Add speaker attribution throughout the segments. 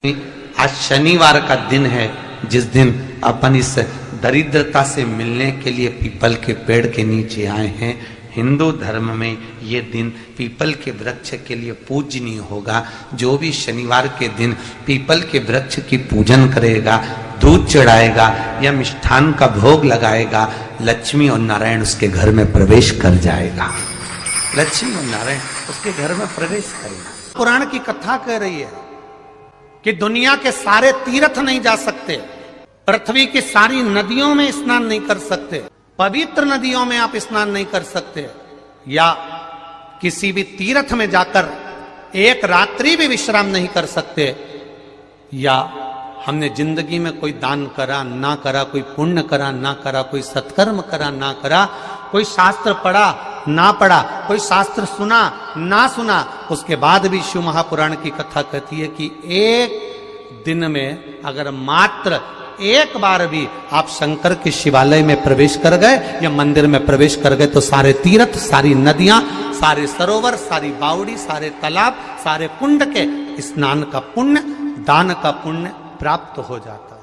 Speaker 1: आज शनिवार का दिन है जिस दिन अपन इस दरिद्रता से मिलने के लिए पीपल के पेड़ के नीचे आए हैं। हिंदू धर्म में ये दिन पीपल के वृक्ष के लिए पूजनीय होगा। जो भी शनिवार के दिन पीपल के वृक्ष की पूजन करेगा, दूध चढ़ाएगा या मिष्ठान का भोग लगाएगा, लक्ष्मी और नारायण उसके घर में प्रवेश कर जाएगा। लक्ष्मी और नारायण उसके घर में प्रवेश करेगा।
Speaker 2: पुराण की कथा कह रही है कि दुनिया के सारे तीर्थ नहीं जा सकते, पृथ्वी की सारी नदियों में स्नान नहीं कर सकते, पवित्र नदियों में आप स्नान नहीं कर सकते, या किसी भी तीर्थ में जाकर एक रात्रि भी विश्राम नहीं कर सकते, या हमने जिंदगी में कोई दान करा ना करा, कोई पुण्य करा ना करा, कोई सत्कर्म करा ना करा, कोई शास्त्र पढ़ा ना पढ़ा, कोई शास्त्र सुना ना सुना, उसके बाद भी शिव महापुराण की कथा कहती है कि एक दिन में अगर मात्र एक बार भी आप शंकर के शिवालय में प्रवेश कर गए या मंदिर में प्रवेश कर गए तो सारे तीर्थ, सारी नदियां, सारे सरोवर, सारी बावड़ी, सारे तालाब, सारे कुंड के स्नान का पुण्य, दान का पुण्य प्राप्त हो जाता है।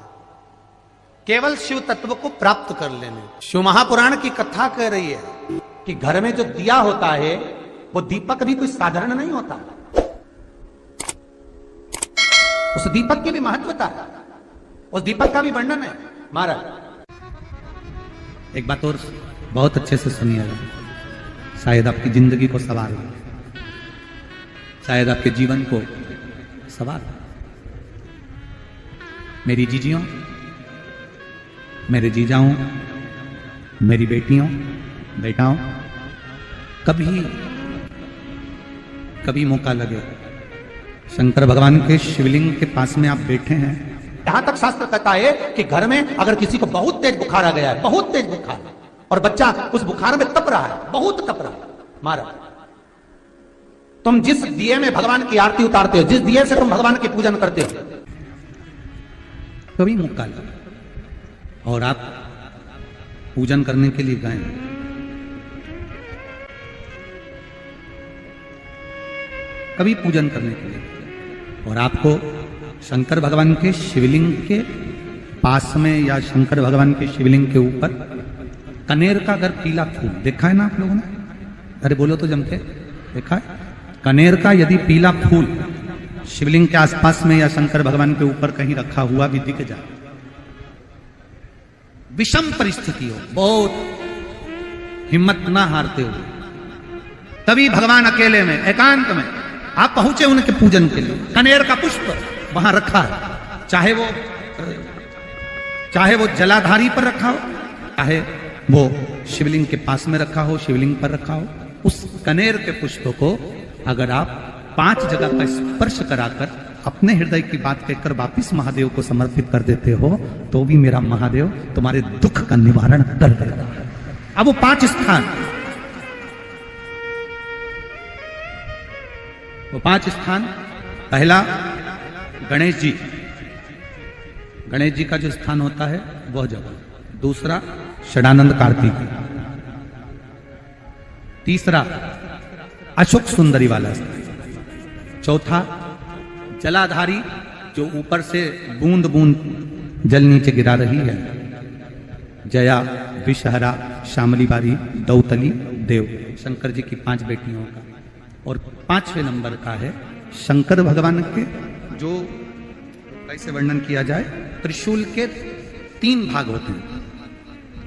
Speaker 2: केवल शिव तत्व को प्राप्त कर लेने। शिव महापुराण की कथा कह रही है कि घर में जो दिया होता है वो दीपक भी कोई साधारण नहीं होता, उस दीपक की भी महत्वता है, उस दीपक का भी वर्णन है। महाराज
Speaker 3: एक बात और बहुत अच्छे से सुनिएगा, शायद आपकी जिंदगी को सवार हो, शायद आपके जीवन को सवार हो। मेरी जीजियों, मेरे जीजाओं, मेरी बेटियों, बेटाओं, कभी मौका लगे शंकर भगवान के शिवलिंग के पास में आप बैठे हैं।
Speaker 2: यहां तक शास्त्र कहता है कि घर में अगर किसी को बहुत तेज बुखार आ गया है, बहुत तेज बुखार, और बच्चा उस बुखार में तप रहा है, बहुत तप रहा है, महाराज तुम जिस दिए में भगवान की आरती उतारते हो, जिस दिए से तुम भगवान की पूजन करते हो,
Speaker 3: कभी मौका लगे और आप पूजन करने के लिए गए, कभी पूजन करने के लिए, और आपको शंकर भगवान के शिवलिंग के पास में या शंकर भगवान के शिवलिंग के ऊपर कनेर का अगर पीला फूल देखा है ना आप लोगों ने, अरे बोलो तो जम के, देखा है? कनेर का यदि पीला फूल शिवलिंग के आसपास में या शंकर भगवान के ऊपर कहीं रखा हुआ भी दिख जाए, विषम परिस्थिति हो, बहुत हिम्मत ना हारते हुए, तभी भगवान अकेले में एकांत में आप पहुंचे उनके पूजन के लिए, कनेर का पुष्प वहां रखा है, चाहे वो जलाधारी पर रखा हो, चाहे वो शिवलिंग के पास में रखा हो, शिवलिंग पर रखा हो, उस कनेर के पुष्प को अगर आप 5 जगह का स्पर्श कराकर अपने हृदय की बात कहकर वापिस महादेव को समर्पित कर देते हो तो भी मेरा महादेव तुम्हारे दुख का निवारण कर देगा। अब वो 5 स्थान, वो 5 स्थान, पहला गणेश जी का जो स्थान होता है वह जगह, दूसरा षडानंद कार्तिक, तीसरा अशोक सुंदरी वाला स्थान, चौथा जलाधारी जो ऊपर से बूंद बूंद जल नीचे गिरा रही है, जया, विषहरा, शामली बारी, दौतली, देव, शंकर जी की 5 बेटियों का, और 5वें नंबर का है शंकर भगवान के, जो कैसे वर्णन किया जाए, त्रिशूल के 3 भाग होते हैं।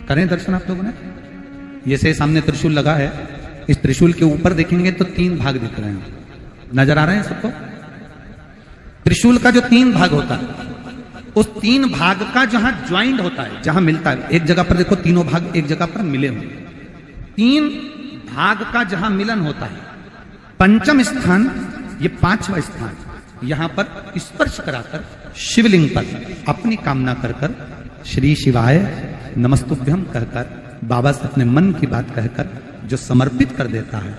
Speaker 3: करें दर्शन आप लोगों ने, ये से सामने त्रिशूल लगा है, इस त्रिशूल के ऊपर देखेंगे तो 3 भाग दिख रहे हैं, नजर आ रहे हैं सबको? त्रिशूल का जो 3 भाग होता है, उस 3 भाग का जहां ज्वाइंट होता है, जहां मिलता है, एक जगह पर देखो तीनों भाग एक जगह पर मिले हुए, 3 भाग का जहां मिलन होता है, 5वां स्थान, ये 5वां स्थान, यहां पर स्पर्श कराकर शिवलिंग पर अपनी कामना कर श्री शिवाय नमस्तुभ्यम कहकर बाबा से अपने मन की बात कहकर जो समर्पित कर देता है,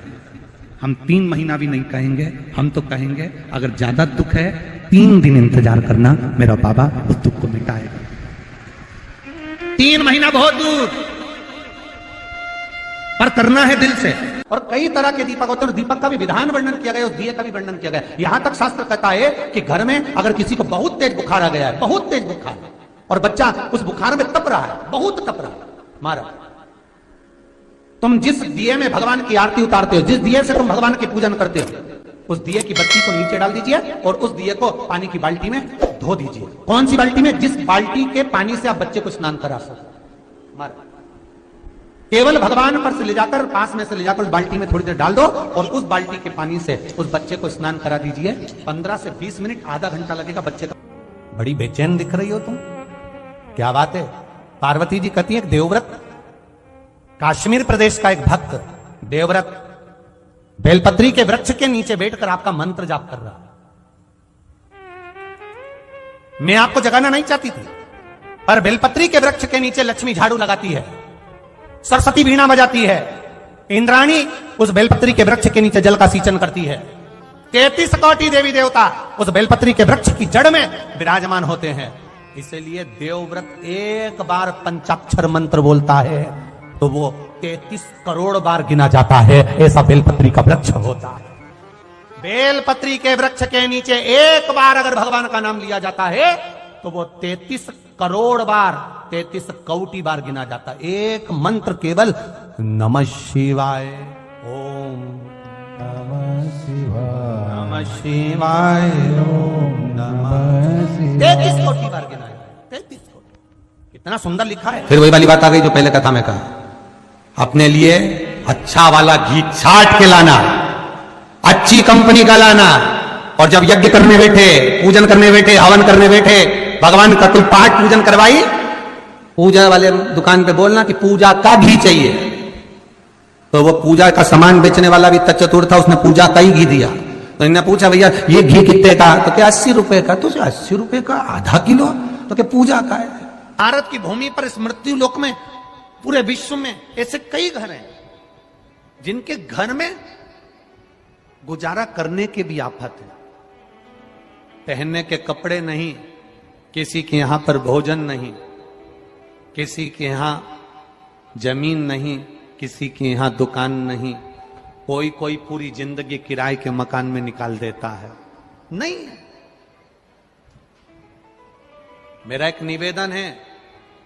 Speaker 3: हम 3 महीना भी नहीं कहेंगे, हम तो कहेंगे अगर ज्यादा दुख है 3 दिन इंतजार करना, मेरा बाबा उस दुख को मिटाएगा।
Speaker 2: 3 महीना बहुत दूर, पर करना है दिल से। और कई तरह के दीपक होते हैं, दीपक का भी विधान वर्णन किया गया, उस दिए का भी वर्णन किया गया। यहां तक शास्त्र कहता है कि घर में अगर किसी को बहुत तेज बुखार आ गया है, बहुत तेज बुखार, और बच्चा उस बुखार में तप रहा है, बहुत तप रहा है, मारा, तुम जिस दिए में भगवान की आरती उतारते हो, जिस दिए से तुम भगवान की पूजन करते हो, उस दिए की बत्ती को नीचे डाल दीजिए और उस दिए को पानी की बाल्टी में धो दीजिए। कौन सी बाल्टी में? जिस बाल्टी के पानी से आप बच्चे को स्नान करा सको। मारा, केवल भगवान पर से ले जाकर, पास में से ले जाकर उस बाल्टी में थोड़ी देर डाल दो और उस बाल्टी के पानी से उस बच्चे को स्नान करा दीजिए। 15 से 20 मिनट, आधा घंटा लगेगा बच्चे का। बड़ी बेचैन दिख रही हो तुम, क्या बात है? पार्वती जी कहती है, देवव्रत, कश्मीर प्रदेश का एक भक्त देवव्रत बेलपत्री के वृक्ष के नीचे बैठकर आपका मंत्र जाप कर रहा। मैं आपको जगाना नहीं चाहती थी, पर बेलपत्री के वृक्ष के नीचे लक्ष्मी झाड़ू लगाती है, सरस्वती वीणा बजाती है, इंद्राणी उस बेलपत्री के वृक्ष के नीचे जल का सिंचन करती है, 33 कोटि देवी देवता उस बेलपत्री के वृक्ष की जड़ में विराजमान होते हैं। इसलिए देवव्रत एक बार पंचाक्षर मंत्र बोलता है तो वो 33 करोड़ बार गिना जाता है, ऐसा बेलपत्री का वृक्ष होता है। बेलपत्री के वृक्ष के नीचे एक बार अगर भगवान का नाम लिया जाता है तो वो 33 करोड़ बार, 33 कोटि बार गिना जाता है। एक मंत्र केवल नमः शिवाय, ओम नमः शिवाय, नमः शिवाय, ओम नमः शिवाय, 33 कोटि बार गिना है, 33 कोटि। कितना सुंदर लिखा है।
Speaker 1: फिर वही वाली बात आ गई जो पहले कथा में कहा, अपने लिए अच्छा वाला घी छाट के लाना, अच्छी कंपनी का लाना, और जब यज्ञ करने बैठे, पूजन करने बैठे, हवन करने बैठे, भगवान का कोई पाठ पूजन करवाई, पूजा वाले दुकान पे बोलना कि पूजा का घी चाहिए। तो वो पूजा का सामान बेचने वाला भी चतुर था, उसने पूजा का ही घी दिया। तो इन्होंने पूछा, भैया ये घी कितने का? तो क्या 80 रुपए का? तो 80 रुपए का आधा किलो? तो क्या पूजा का है?
Speaker 2: भारत की भूमि पर इस मृत्यु लोक में, पूरे विश्व में ऐसे कई घर हैं जिनके घर में गुजारा करने के भी आफत है। पहनने के कपड़े नहीं, किसी के यहां पर भोजन नहीं, किसी के यहां जमीन नहीं, किसी के यहां दुकान नहीं, कोई पूरी जिंदगी किराए के मकान में निकाल देता है। नहीं, मेरा एक निवेदन है,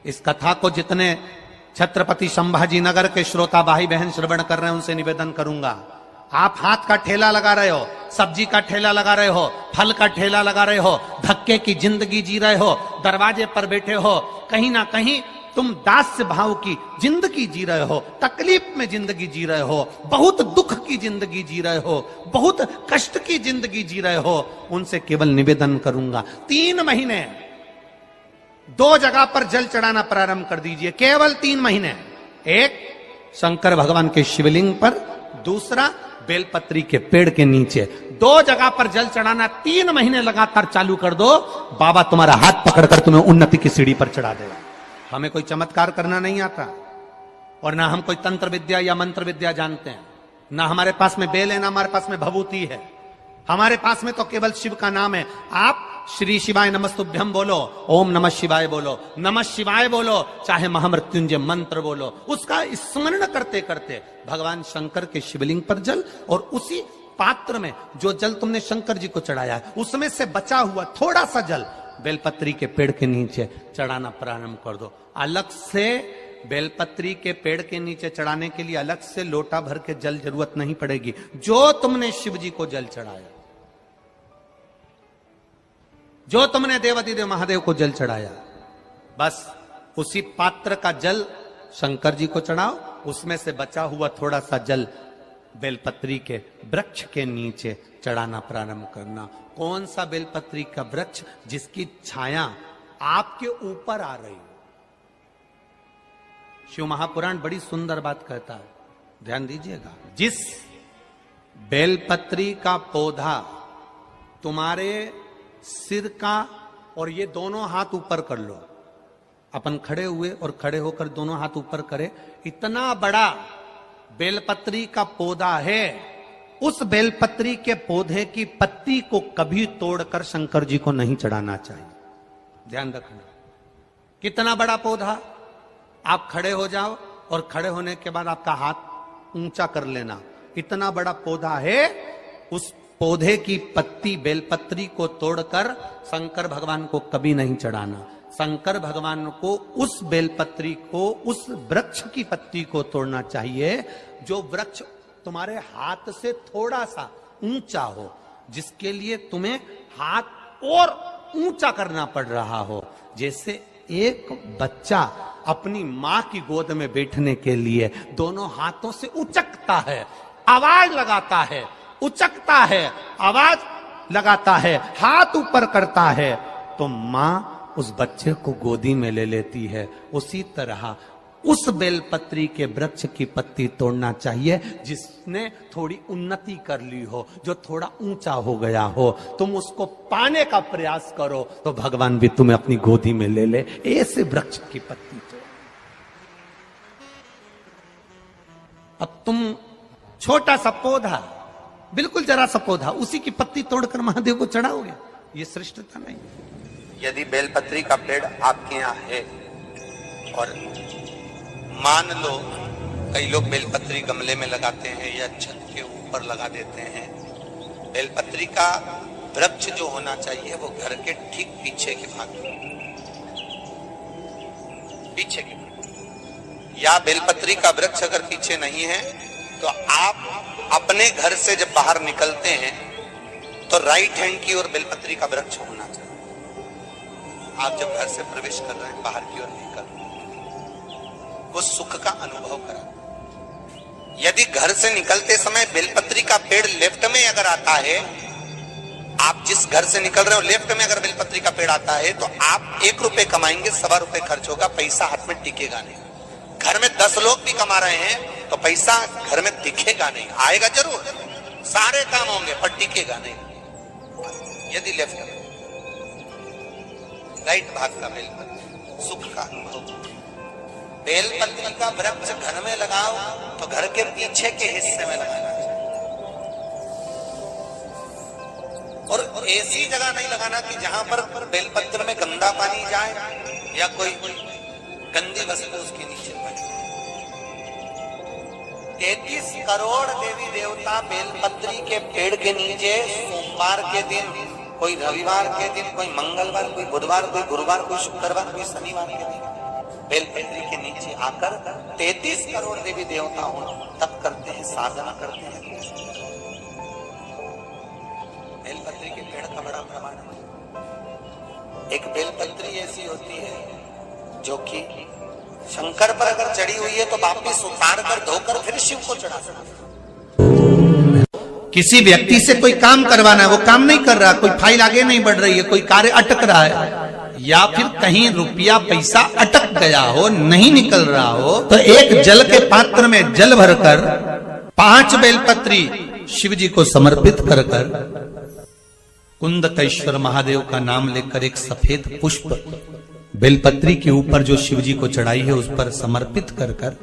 Speaker 2: इस कथा को जितने छत्रपति संभाजी नगर के श्रोता भाई बहन श्रवण कर रहे हैं उनसे निवेदन करूंगा, आप हाथ का ठेला लगा रहे हो, सब्जी का ठेला लगा रहे हो, फल का ठेला लगा रहे हो, धक्के की जिंदगी जी रहे हो, दरवाजे पर बैठे हो, कहीं ना कहीं तुम दास्य भाव की जिंदगी जी रहे हो, तकलीफ में जिंदगी जी रहे हो, बहुत दुख की जिंदगी जी रहे हो, बहुत कष्ट की जिंदगी जी रहे हो, उनसे केवल निवेदन करूंगा, 3 महीने 2 जगह पर जल चढ़ाना प्रारंभ कर दीजिए, केवल 3 महीने। एक शंकर भगवान के शिवलिंग पर, दूसरा बेलपत्री के पेड़ के नीचे, 2 जगह पर जल चढ़ाना 3 महीने लगातार चालू कर दो, बाबा तुम्हारा हाथ पकड़कर तुम्हें उन्नति की सीढ़ी पर चढ़ा देगा। हमें कोई चमत्कार करना नहीं आता, और ना हम कोई तंत्र विद्या या मंत्र विद्या जानते हैं, ना हमारे पास में बेल है, ना हमारे पास में भभूति है, हमारे पास में तो केवल शिव का नाम है। आप श्री शिवाय नमस्तुभ्यम बोलो, ओम नमः शिवाय बोलो, नमः शिवाय बोलो, चाहे महामृत्युंजय मंत्र बोलो, उसका स्मरण करते करते भगवान शंकर के शिवलिंग पर जल, और उसी पात्र में जो जल तुमने शंकर जी को चढ़ाया है उसमें से बचा हुआ थोड़ा सा जल बेलपत्री के पेड़ के नीचे चढ़ाना प्रारंभ कर दो। अलग से बेलपत्री के पेड़ के नीचे चढ़ाने के लिए अलग से लोटा भर के जल जरूरत नहीं पड़ेगी। जो तुमने शिव जी को जल चढ़ाया, जो तुमने देवादिदेव महादेव को जल चढ़ाया, बस उसी पात्र का जल शंकर जी को चढ़ाओ, उसमें से बचा हुआ थोड़ा सा जल बेलपत्री के वृक्ष के नीचे चढ़ाना प्रारंभ करना। कौन सा बेलपत्री का वृक्ष? जिसकी छाया आपके ऊपर आ रही हो। शिव महापुराण बड़ी सुंदर बात कहता है, ध्यान दीजिएगा। जिस बेलपत्री का पौधा तुम्हारे सिर का, और ये दोनों हाथ ऊपर कर लो, अपन खड़े हुए और खड़े होकर दोनों हाथ ऊपर करे, इतना बड़ा बेलपत्री का पौधा है, उस बेलपत्री के पौधे की पत्ती को कभी तोड़कर शंकर जी को नहीं चढ़ाना चाहिए। ध्यान रखना, कितना बड़ा पौधा। आप खड़े हो जाओ और खड़े होने के बाद आपका हाथ ऊंचा कर लेना। इतना बड़ा पौधा है, उस पौधे की पत्ती बेलपत्री को तोड़कर शंकर भगवान को कभी नहीं चढ़ाना। शंकर भगवान को उस बेलपत्री को, उस वृक्ष की पत्ती को तोड़ना चाहिए जो वृक्ष तुम्हारे हाथ से थोड़ा सा ऊंचा हो, जिसके लिए तुम्हें हाथ और ऊंचा करना पड़ रहा हो। जैसे एक बच्चा अपनी मां की गोद में बैठने के लिए दोनों हाथों से उचकता है, आवाज लगाता है, उचकता है, आवाज लगाता है, हाथ ऊपर करता है, तो मां उस बच्चे को गोदी में ले लेती है। उसी तरह उस बेलपत्री के वृक्ष की पत्ती तोड़ना चाहिए जिसने थोड़ी उन्नति कर ली हो, जो थोड़ा ऊंचा हो गया हो। तुम उसको पाने का प्रयास करो तो भगवान भी तुम्हें अपनी गोदी में ले ले। ऐसे वृक्ष की पत्ती तोड़। अब तुम छोटा सा पौधा, बिल्कुल जरा सा पौधा, उसी की पत्ती तोड़कर महादेव को चढ़ाओगे, ये श्रेष्ठता नहीं।
Speaker 1: यदि बेलपत्री का पेड़ आपके यहाँ है और मान लो कई लोग बेलपत्री गमले में लगाते हैं या छत के ऊपर लगा देते हैं, बेलपत्री का वृक्ष जो होना चाहिए वो घर के ठीक पीछे के भाग में, पीछे के भाग। या बेलपत्री का वृक्ष अगर पीछे नहीं है तो आप अपने घर से जब बाहर निकलते हैं तो राइट हैंड की ओर बेलपत्री का वृक्ष होना चाहिए। आप जब घर से प्रवेश कर रहे हैं, बाहर की ओर निकल, वो सुख का अनुभव करा। यदि घर से निकलते समय बेलपत्री का पेड़ लेफ्ट में अगर आता है, आप जिस घर से निकल रहे हो लेफ्ट में अगर बेलपत्री का पेड़ आता है, तो आप 1 रुपए कमाएंगे, 1.25 रुपए खर्च होगा, पैसा हाथ में टिकेगा नहीं। घर में 10 लोग भी कमा रहे हैं तो पैसा घर में दिखेगा नहीं, आएगा जरूर, सारे काम होंगे पर टिकेगा नहीं। यदि लेफ्ट में, राइट भाग का बेलपत्री, सुख का अनुभव। बेलपत्री का वृक्ष घर में लगाओ तो घर के पीछे के हिस्से में लगाना चाहिए। और ऐसी जगह नहीं लगाना कि जहां पर बेलपत्र में गंदा पानी जाए या कोई गंदी वस्तु उसके नीचे पड़े। 33 करोड़ देवी देवता बेलपत्री के पेड़ के नीचे सोमवार के दिन, कोई रविवार के दिन, कोई मंगलवार, कोई बुधवार, कोई गुरुवार, कोई शुक्रवार, कोई शनिवार के दिन बेलपत्री के नीचे आकर 33 करोड़ देवी देवता हो तप करते हैं, साधना करते हैं। बेलपत्री के पेड़ का बड़ा प्रमाण है। एक बेलपत्री ऐसी होती है जो कि शंकर पर अगर चढ़ी हुई है तो वापिस उतार कर धोकर फिर शिव को चढ़ा सकते।
Speaker 2: किसी व्यक्ति से कोई काम करवाना है, वो काम नहीं कर रहा, कोई फाइल आगे नहीं बढ़ रही है, कोई कार्य अटक रहा है, या फिर कहीं रुपया पैसा अटक गया हो, नहीं निकल रहा हो, तो एक जल के पात्र में जल भरकर 5 बेलपत्री शिव जी को समर्पित कर कुंदकेश्वर महादेव का नाम लेकर एक सफेद पुष्प बेलपत्री के ऊपर जो शिव जी को चढ़ाई है उस पर समर्पित कर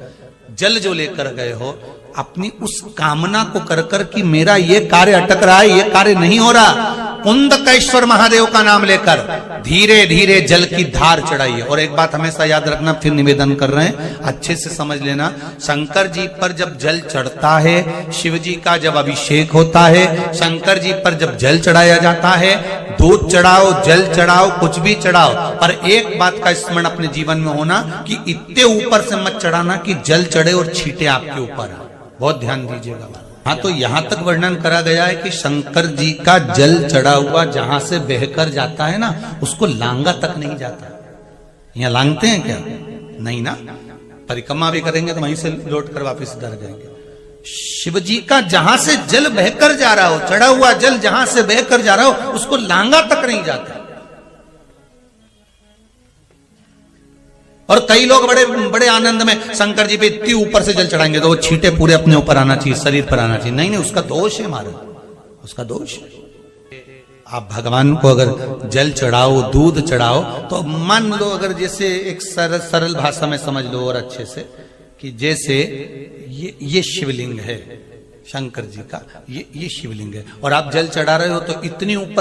Speaker 2: जल जो लेकर गए हो, अपनी उस कामना को कर कि मेरा ये कार्य अटक रहा है, ये कार्य नहीं हो रहा, कुंदकेश्वर महादेव का नाम लेकर धीरे धीरे जल की धार चढ़ाइए। और एक बात हमेशा याद रखना, फिर निवेदन कर रहे हैं, अच्छे से समझ लेना, शंकर जी पर जब जल चढ़ता है, शिव जी का जब अभिषेक होता है, शंकर जी पर जब जल चढ़ाया जाता है, दूध चढ़ाओ, जल चढ़ाओ, कुछ भी चढ़ाओ, पर एक बात का स्मरण अपने जीवन में होना कि इतने ऊपर से मत चढ़ाना कि जल चढ़े और छींटे आपके ऊपर। बहुत ध्यान दीजिएगा। हाँ, तो यहां तक वर्णन करा गया है कि शंकर जी का जल चढ़ा हुआ जहां से बहकर जाता है ना, उसको लांगा तक नहीं जाता। यहाँ लांगते हैं क्या? नहीं ना, परिक्रमा भी करेंगे तो वहीं से लौट कर वापिस घर जाएंगे। शिव जी का जहां से जल बहकर जा रहा हो, चढ़ा हुआ जल जहां से बहकर जा रहा हो, उसको लांगा तक नहीं जाता। और कई लोग बड़े बड़े आनंद में शंकर जी पे इतनी ऊपर से जल चढ़ाएंगे तो वो छींटे पूरे अपने ऊपर आना चाहिए, शरीर पर आना चाहिए। नहीं नहीं, उसका दोष है हमारा, उसका दोष है। आप भगवान को अगर जल चढ़ाओ, दूध चढ़ाओ, तो मान लो अगर जैसे एक सरल भाषा में समझ लो और अच्छे से, कि जैसे ये शिवलिंग है शंकर जी का, ये शिवलिंग है और आप जल चढ़ा रहे हो तो इतनी ऊपर